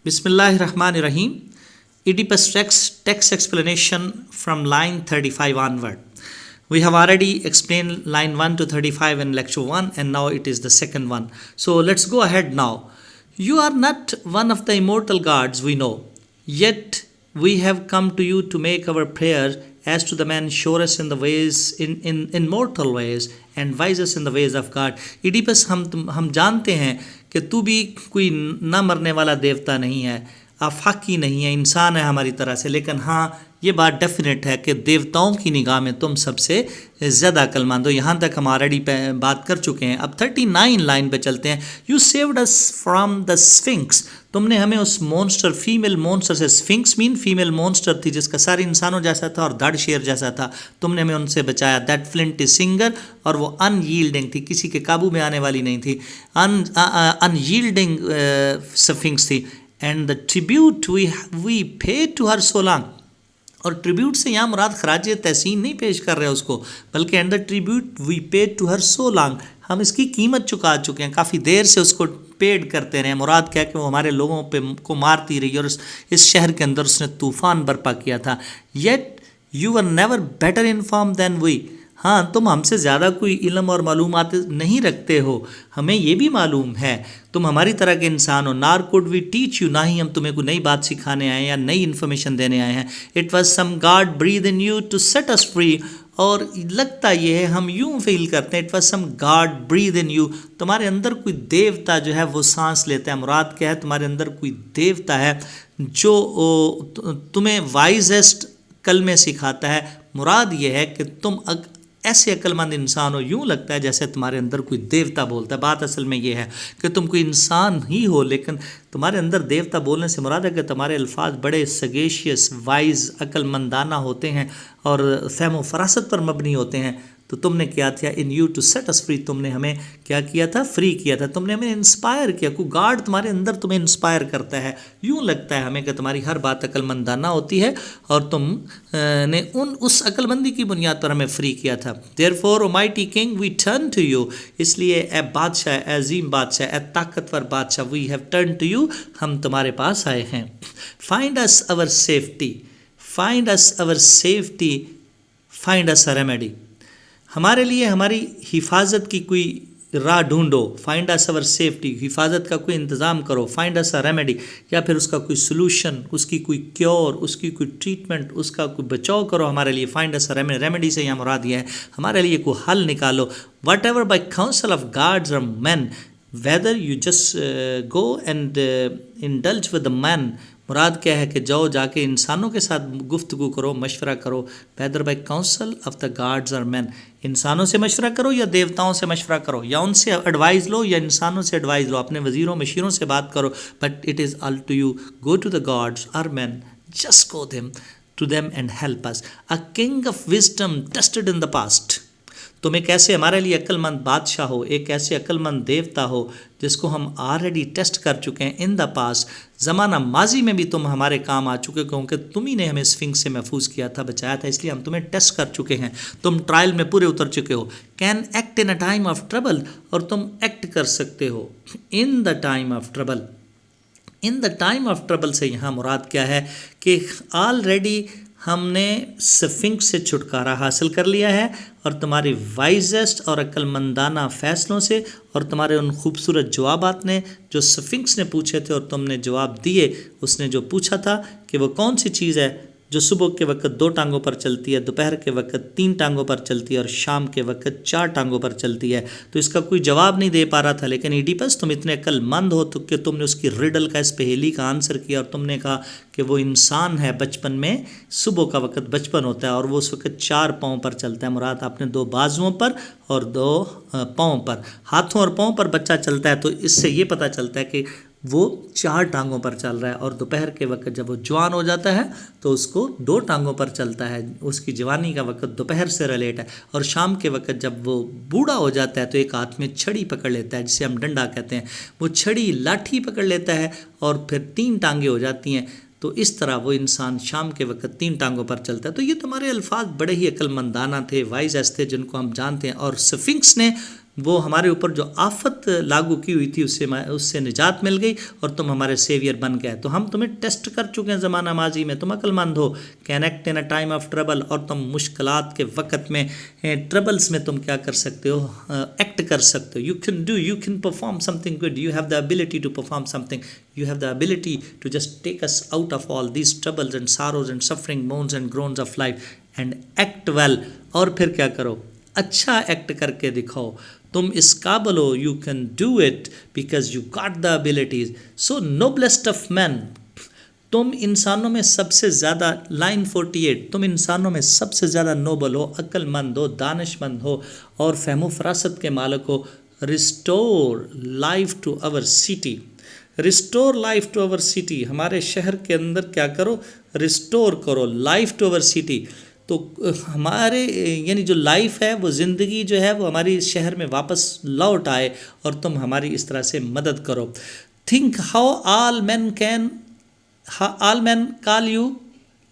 Bismillahirrahmanirrahim. Oedipus Rex text explanation from line 35 onward. We have already explained line 1 to 35 in lecture 1 and now it is the second one. So let's go ahead now. You are not one of the immortal gods we know, yet we have come to you to make our prayer as to the man surest in the ways in mortal ways and wisest in the ways of God. Oedipus हम जानते हैं कि तू भी कोई न मरने वाला देवता नहीं है, आफाकी नहीं है, इंसान है हमारी तरह से, लेकिन हाँ ये बात डेफिनेट है कि देवताओं की निगाह में तुम सबसे ज़्यादा अक्लमंद हो। यहाँ तक हम ऑलरेडी बात कर चुके हैं। अब 39 लाइन पे चलते हैं। You saved us from the sphinx, तुमने हमें उस मॉन्स्टर, फीमेल मॉन्स्टर से, स्फिंक्स मीन फीमेल मॉन्स्टर थी जिसका सारे इंसानों जैसा था और धड़ शेर जैसा था, तुमने हमें उनसे बचाया। दैट फ्लिंट इज सिंगर, और वो अनयील्डिंग थी, किसी के काबू में आने वाली नहीं थी, अनयील्डिंग स्फिंक्स थी। एंड द ट्रिब्यूट वी पे टू हर सो लॉन्ग, और ट्रिब्यूट से यहाँ मुराद खराज तहसीन नहीं पेश कर रहे उसको, बल्कि एंड द ट्रिब्यूट वी पे टू हर सो लॉन्ग, हम इसकी कीमत चुका चुके हैं, काफ़ी देर से उसको पेड करते रहे। मुराद क्या कि वो हमारे लोगों पे को मारती रही और इस शहर के अंदर उसने तूफ़ान बर्पा किया था। Yet you were never better inform than we, हाँ तुम हमसे ज़्यादा कोई इल्म और मालूमात नहीं रखते हो, हमें ये भी मालूम है तुम हमारी तरह के इंसान हो। नार कुड वी टीच यू, ना ही हम तुम्हें कोई नई बात सिखाने आए हैं या नई इन्फॉर्मेशन देने आए हैं। It was some god breathe in you to set us free, और लगता ये है, हम यूं फील करते हैं, it was some god breathe in you, तुम्हारे अंदर कोई देवता जो है वो सांस लेता है। मुराद क्या है, तुम्हारे अंदर कोई देवता है जो तुम्हें वाइजेस्ट कलमे सिखाता है। मुराद ये है कि तुम ऐसे अक्लमंद इंसान हो, यूँ लगता है जैसे तुम्हारे अंदर कोई देवता बोलता है। बात असल में ये है कि तुम कोई इंसान ही हो, लेकिन तुम्हारे अंदर देवता बोलने से मुराद है कि तुम्हारे अल्फाज बड़े सगेशियस, वाइज, अक्लमंदाना होते हैं और फ़हम व फरासत पर मबनी होते हैं। तो तुमने क्या किया, in you to set us free, तुमने हमें क्या किया था, फ्री किया था, तुमने हमें इंस्पायर किया। कोई गार्ड तुम्हारे अंदर तुम्हें इंस्पायर करता है, यूँ लगता है हमें कि तुम्हारी हर बात अक्लमंदाना होती है और तुम ने उस अक्लमंदी की बुनियाद पर हमें फ्री किया था। Therefore O mighty king we turn to you, इसलिए ए बादशाह, ए अजीम बादशाह, ए ताकतवर बादशाह, we have turn to you, हम तुम्हारे पास आए हैं। Find us our safety, find us our safety, find us a remedy, हमारे लिए हमारी हिफाजत की कोई राह ढूंढो। फाइंड अस अवर सेफ्टी, हिफाजत का कोई इंतज़ाम करो। फाइंड अस अ रेमेडी, या फिर उसका कोई सोल्यूशन, उसकी कोई क्योर, उसकी कोई ट्रीटमेंट, उसका कोई बचाव करो हमारे लिए। Find us a remedy, remedy से यहाँ मुराद यह है हमारे लिए कोई हल निकालो। Whatever by council of gods और man, whether you just go and indulge with the man, मुराद क्या है कि जाओ जाके इंसानों के साथ गुफ्तगू करो, मशवरा करो। Whether by council of the guards और मैन, इंसानों से मशवरा करो या देवताओं से मशवरा करो, या उनसे एडवाइस लो या इंसानों से एडवाइस लो, अपने वजीरों मशीरों से बात करो। But it is all to you, go to the gods और man, just go them to them and help us. A king of wisdom tested in the past, तुम एक ऐसे हमारे लिए अक्लमंद बादशाह हो, एक ऐसे अक्लमंद देवता हो जिसको हम ऑलरेडी टेस्ट कर चुके हैं इन द पास, ज़माना माजी में भी तुम हमारे काम आ चुके हो, क्योंकि तुम ही ने हमें स्फिंक्स से महफूज किया था, बचाया था, इसलिए हम तुम्हें टेस्ट कर चुके हैं, तुम ट्रायल में पूरे उतर चुके हो। Can act in a time of trouble, और तुम एक्ट कर सकते हो in the time of trouble. In the time of trouble से यहाँ मुराद क्या है कि ऑलरेडी हमने स्फिंक्स से छुटकारा हासिल कर लिया है, और तुम्हारे वाइजेस्ट और अक्लमंदाना फ़ैसलों से और तुम्हारे उन खूबसूरत जवाबात ने जो स्फिंक्स ने पूछे थे और तुमने जवाब दिए, उसने जो पूछा था कि वो कौन सी चीज़ है जो सुबह के वक्त 2 टांगों पर चलती है, दोपहर के वक्त 3 टांगों पर चलती है और शाम के वक्त 4 टांगों पर चलती है, तो इसका कोई जवाब नहीं दे पा रहा था। लेकिन ईडिपस तुम इतने अक्लमंद हो तो कि तुमने उसकी रिडल का, इस पहेली का आंसर किया, और तुमने कहा कि वो इंसान है, बचपन में सुबह का वक्त बचपन होता है और वो उस वक्त 4 पाँव पर चलता है। मुराद आपने 2 बाजुओं पर और 2 पाँव पर, हाथों और पाँव पर बच्चा चलता है, तो इससे ये पता चलता है कि वो 4 टांगों पर चल रहा है। और दोपहर के वक्त जब वो जवान हो जाता है तो उसको 2 टांगों पर चलता है, उसकी जवानी का वक्त दोपहर से रिलेट है। और शाम के वक्त जब वो बूढ़ा हो जाता है तो एक हाथ में छड़ी पकड़ लेता है, जिसे हम डंडा कहते हैं, वो छड़ी लाठी पकड़ लेता है और फिर 3 टांगें हो जाती हैं। तो इस तरह वो इंसान शाम के वक्त 3 टांगों पर चलता है। तो ये तुम्हारे अल्फाज बड़े ही अक्लमंदाना थे, वाइज थे, जिनको हम जानते हैं। और स्फिंक्स ने वो हमारे ऊपर जो आफत लागू की हुई थी उससे निजात मिल गई और तुम हमारे सेवियर बन गए। तो हम तुम्हें टेस्ट कर चुके हैं ज़माना माजी में, तुम अक्लमंद हो, can act in a time of trouble, और तुम मुश्किलात के वक़्त में, ट्रबल्स में तुम क्या कर सकते हो, एक्ट कर सकते हो। You can perform something good, you have the ability to perform something, you have the ability to just take us out of all these troubles and sorrows and suffering, moans and groans of life and act well। और फिर क्या करो, अच्छा act करके दिखाओ, तुम इस काबिल हो, you can do it because you got the abilities। so noblest of men, तुम इंसानों में सबसे ज़्यादा, लाइन 48, तुम इंसानों में सबसे ज़्यादा नोबल हो, अक्लमंद हो, दानिशमंद हो और फहमो फरासत के मालिक हो। Restore life to our city, restore life to our city, हमारे शहर के अंदर क्या करो, रिस्टोर करो लाइफ टू आवर सिटी। तो हमारे यानी जो लाइफ है, वो ज़िंदगी जो है वो हमारी शहर में वापस लौट आए और तुम हमारी इस तरह से मदद करो। Think how all man call you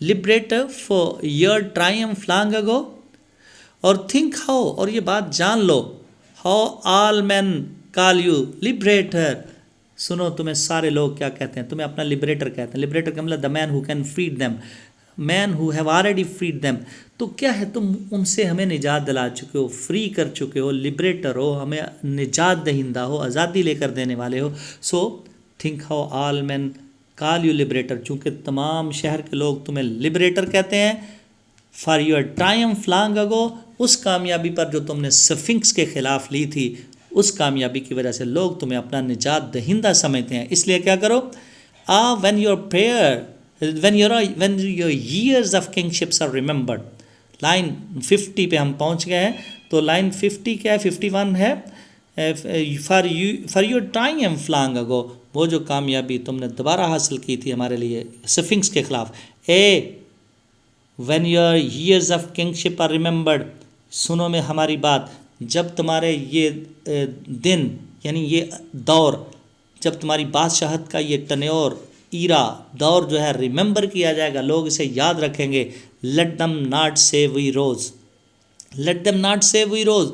liberator for your triumph long ago. और थिंक हाउ, और ये बात जान लो, how all man call you liberator, सुनो तुम्हें सारे लोग क्या कहते हैं, तुम्हें अपना लिबरेटर कहते हैं। लिबरेटर का मतलब the man who can freed them, man who have already freed them. तो क्या है, तुम उनसे हमें निजात दिला चुके हो, फ्री कर चुके हो, लिबरेटर हो, हमें निजात दहिंदा हो, आज़ादी लेकर देने वाले हो। So think how all man call you liberator, चूँकि तमाम शहर के लोग तुम्हें लिबरेटर कहते हैं। फॉर योर ट्रायम्फ लॉन्ग अगो, उस कामयाबी पर जो तुमने स्फिंक्स के ख़िलाफ़ ली थी, उस कामयाबी की वजह से लोग तुम्हें अपना निजात दहिंदा समझते हैं। इसलिए क्या करो, when your prayer when your years of kingships are remembered. Line 50 पे हम पहुंच गए हैं। तो लाइन 50 क्या है, 51 है, फॉर योर ट्रायम्फ लॉन्ग अगो, वो जो कामयाबी तुमने दोबारा हासिल की थी हमारे लिए स्फिंक्स के ख़िलाफ़। When your years of kingship are remembered, सुनो में हमारी बात, जब तुम्हारे ये दिन यानी ये दौर, जब तुम्हारी बादशाहत का ये टन्योर ईरा दौर जो है रिमेंबर किया जाएगा, लोग इसे याद रखेंगे। Late them not say we rose, let them not say we rose.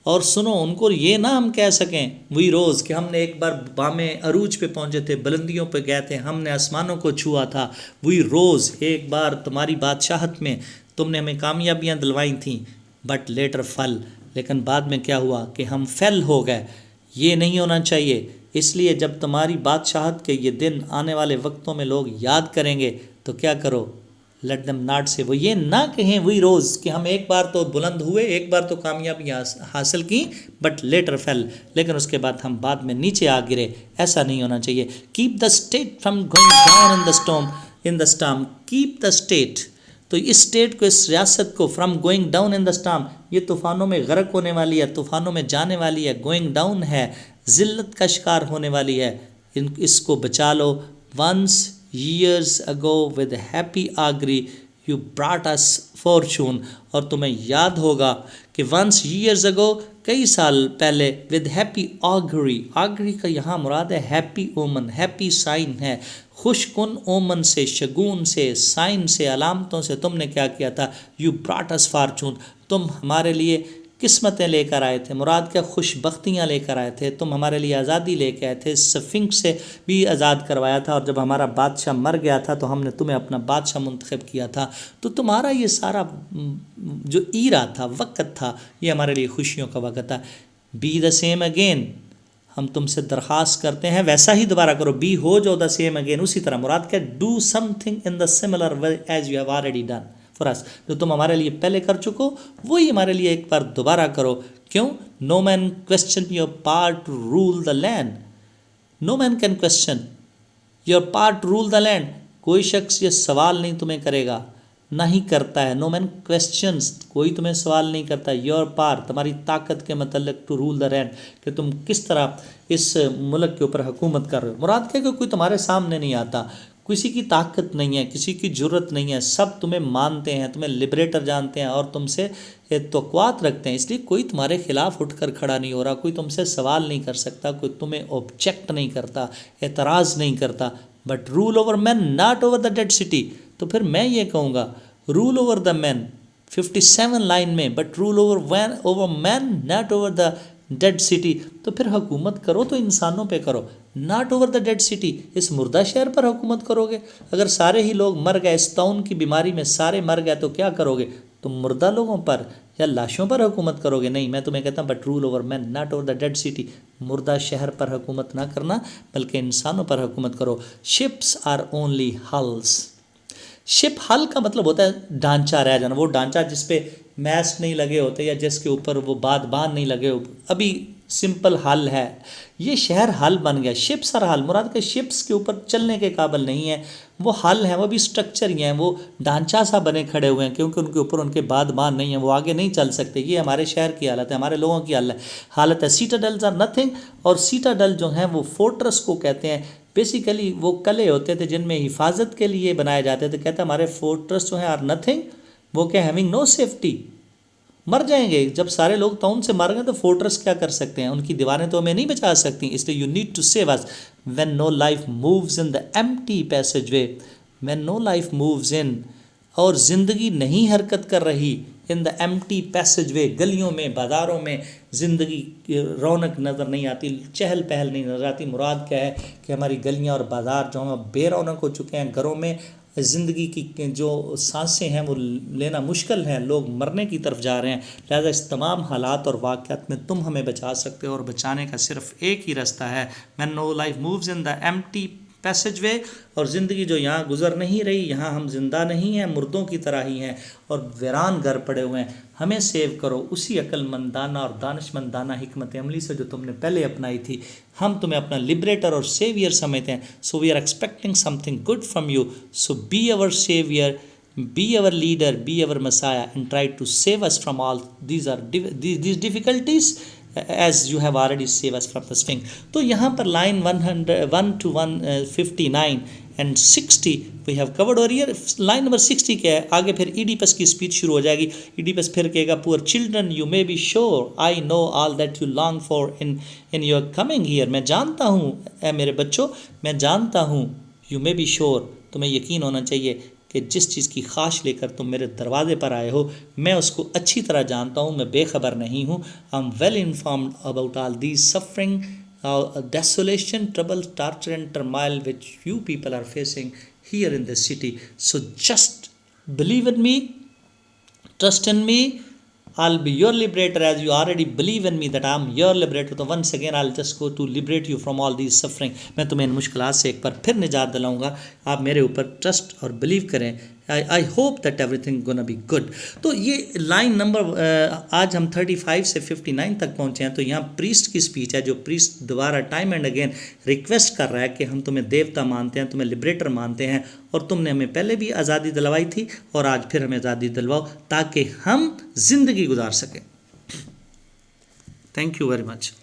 और सुनो, उनको ये ना हम कह सकें वी रोज़ कि हमने एक बार बामे अरूज पे पहुँचे थे, बुलंदियों पे गए थे, हमने आसमानों को छुआ था। वी रोज़, एक बार तुम्हारी बादशाहत में तुमने हमें कामयाबियाँ दिलवाई थीं, बट लेटर फल, लेकिन बाद में क्या हुआ कि हम फेल हो गए। ये नहीं होना चाहिए। इसलिए जब तुम्हारी बादशाहत के ये दिन आने वाले वक्तों में लोग याद करेंगे तो क्या करो, लेट देम नॉट से, वो ये ना कहें वी रोज़ कि हम एक बार तो बुलंद हुए, एक बार तो कामयाबियाँ हासिल की, बट लेटर फेल, लेकिन उसके बाद हम बाद में नीचे आ गिरे। ऐसा नहीं होना चाहिए। Keep the state from going down in the storm, keep the state, तो इस स्टेट को, इस रियासत को, from going down in the storm, ये तूफ़ानों में गर्क होने वाली है, तूफ़ानों में जाने वाली है, गोइंग डाउन है, ज़िल्लत का शिकार होने वाली है, इसको बचा लो। Once years ago with happy augury you brought us fortune, और तुम्हें याद होगा कि once years ago, कई साल पहले, with happy augury, augury का यहाँ मुराद है happy omen, happy sign है, खुशकुन ओमन से, शगुन से, साइन से, अलामतों से तुमने क्या किया था। you brought us fortune, तुम हमारे लिए किस्मतें लेकर आए थे, मुराद क्या, खुशबख्तियाँ लेकर आए थे, तुम हमारे लिए आज़ादी लेकर आए थे, स्फिंक्स से भी आज़ाद करवाया था, और जब हमारा बादशाह मर गया था तो हमने तुम्हें अपना बादशाह मुंतखब किया था। तो तुम्हारा ये सारा जो ईरा था, वक्त था, ये हमारे लिए खुशियों का वक्त था। बी द सेम अगेन, हम तुमसे दरख्वास्त करते हैं वैसा ही दोबारा करो, बी हो जाओ द सेम अगेन, उसी तरह, मुराद क्या, do something in the similar way as you have already done for us, जो तुम हमारे लिए पहले कर चुको वही हमारे लिए एक बार दोबारा करो। क्यों? No man question your part to rule the land, no man can question your part to rule the land, कोई शख्स ये सवाल नहीं तुम्हें करेगा, ना ही करता है। नो मैन क्वेश्चंस, कोई तुम्हें सवाल नहीं करता। योर पार, तुम्हारी ताकत के मतलब, टू रूल द लैंड, कि तुम किस तरह इस मुल्क के ऊपर हुकूमत कर रहे हो। मुराद क्या कि कोई तुम्हारे सामने नहीं आता, किसी की ताकत नहीं है, किसी की जुर्रत नहीं है, सब तुम्हें मानते हैं, तुम्हें लिबरेटर जानते हैं और तुमसे तौक़ुआत रखते हैं, इसलिए कोई तुम्हारे खिलाफ उठकर खड़ा नहीं हो रहा, कोई तुमसे सवाल नहीं कर सकता, कोई तुम्हें ऑब्जेक्ट नहीं करता, एतराज़ नहीं करता। But rule over man not over the dead city, तो फिर मैं ये कहूँगा rule over the man 57 line में, but rule over man not over the dead city, तो फिर हुकूमत करो तो इंसानों पे करो, not over the dead city. इस मुर्दा शहर पर हुकूमत करोगे? अगर सारे ही लोग मर गए, इस ताउन की बीमारी में सारे मर गए, तो क्या करोगे? तुम मुर्दा लोगों पर या लाशों पर हुकूमत करोगे? नहीं, मैं तुम्हें कहता हूँ but rule over man not over the dead city. मुर्दा शहर पर हुकूमत ना करना, बल्कि इंसानों पर हुकूमत करो। Ships are only hulls. Ship hull का मतलब होता है ढांचा रह जाना, वो ढांचा जिस पे मैस नहीं लगे होते या जिसके ऊपर वो बांध नहीं लगे हो, अभी सिंपल हल है। ये शहर हल बन गया। शिप्स और हल मुराद के शिप्स के ऊपर चलने के काबिल नहीं है, वो हल हैं, वो भी स्ट्रक्चर ही हैं, वो ढांचा सा बने खड़े हुए हैं, क्योंकि उनके ऊपर उनके बांध नहीं है, वो आगे नहीं चल सकते। ये हमारे शहर की हालत है, हमारे लोगों की हालत है। सीटाडेल्स आर नथिंग, और सीटाडेल जो हैं वो फोर्ट्रेस को कहते हैं। बेसिकली वो किले होते थे जिनमें हिफाजत के लिए बनाए जाते थे। कहते हमारे फोर्ट्रेस जो हैं आर नथिंग, वो क्या, हैविंग नो सेफ्टी। मर जाएंगे, जब सारे लोग टाउन से मर गए तो फोर्ट्रेस क्या कर सकते हैं, उनकी दीवारें तो हमें नहीं बचा सकती। इसलिए you need to save us when no life moves in the empty passageway, when no life moves in, और ज़िंदगी नहीं हरकत कर रही इन द एम्प्टी पैसेजवे, गलियों में बाज़ारों में ज़िंदगी रौनक नज़र नहीं आती, चहल पहल नहीं नज़र आती। मुराद क्या है कि हमारी गलियाँ और बाज़ार जो हैं बेरौनक हो चुके हैं, घरों में ज़िंदगी की जो सांसें हैं वो लेना मुश्किल है, लोग मरने की तरफ जा रहे हैं। लिहाजा इस तमाम हालात और वाक़यात में तुम हमें बचा सकते हो, और बचाने का सिर्फ एक ही रास्ता है, when no life moves in the empty passageway. और ज़िंदगी जो यहाँ गुजर नहीं रही, यहाँ हम जिंदा नहीं हैं, मुर्दों की तरह ही हैं और वीरान घर पड़े हुए हैं। हमें सेव करो उसी अक्लमंदाना और दानिशमंदाना हिकमत अमली से जो तुमने पहले अपनाई थी। हम तुम्हें अपना लिबरेटर और सेवियर समझते हैं। So we are expecting something good from you. So be our saviour, be our leader, be our messiah, and try to save us from all these difficulties as you have already saved us from the sphinx. तो यहाँ पर line 101 to 159 and 60 we have covered, और ये line number 60 क्या है, आगे फिर Oedipus की स्पीच शुरू हो जाएगी। ईडिपस फिर कहेगा, poor children you may be sure I know all that you long for in your coming here. मैं जानता हूँ ए मेरे बच्चों, मैं जानता हूँ, यू मे बी श्योर, तुम्हें यकीन होना चाहिए कि जिस चीज़ की ख्वाहिश लेकर तुम मेरे दरवाजे पर आए हो, मैं उसको अच्छी तरह जानता हूँ, मैं बेखबर नहीं हूँ। I am well informed about all these suffering, desolation, trouble, torture and turmoil which you people are facing here in this city. So just believe in me, trust in me, I'll be your liberator as you already believe in me that I am your liberator. तो once again I'll just go to liberate you from all these suffering. मैं तुम्हें इन मुश्किलात से एक बार फिर निजात दिलाऊंगा। आप मेरे ऊपर ट्रस्ट और बिलीव करें। I hope that everything gonna be good. तो ये लाइन नंबर आज हम 35 से 59 तक पहुँचे हैं। तो यहाँ प्रीस्ट की स्पीच है, जो प्रीस्ट दोबारा टाइम एंड अगेन रिक्वेस्ट कर रहा है कि हम तुम्हें देवता मानते हैं, तुम्हें लिबरेटर मानते हैं, और तुमने हमें पहले भी आज़ादी दिलवाई थी और आज फिर हमें आज़ादी दिलवाओ ताकि हम जिंदगी गुजार सकें। Thank you very much.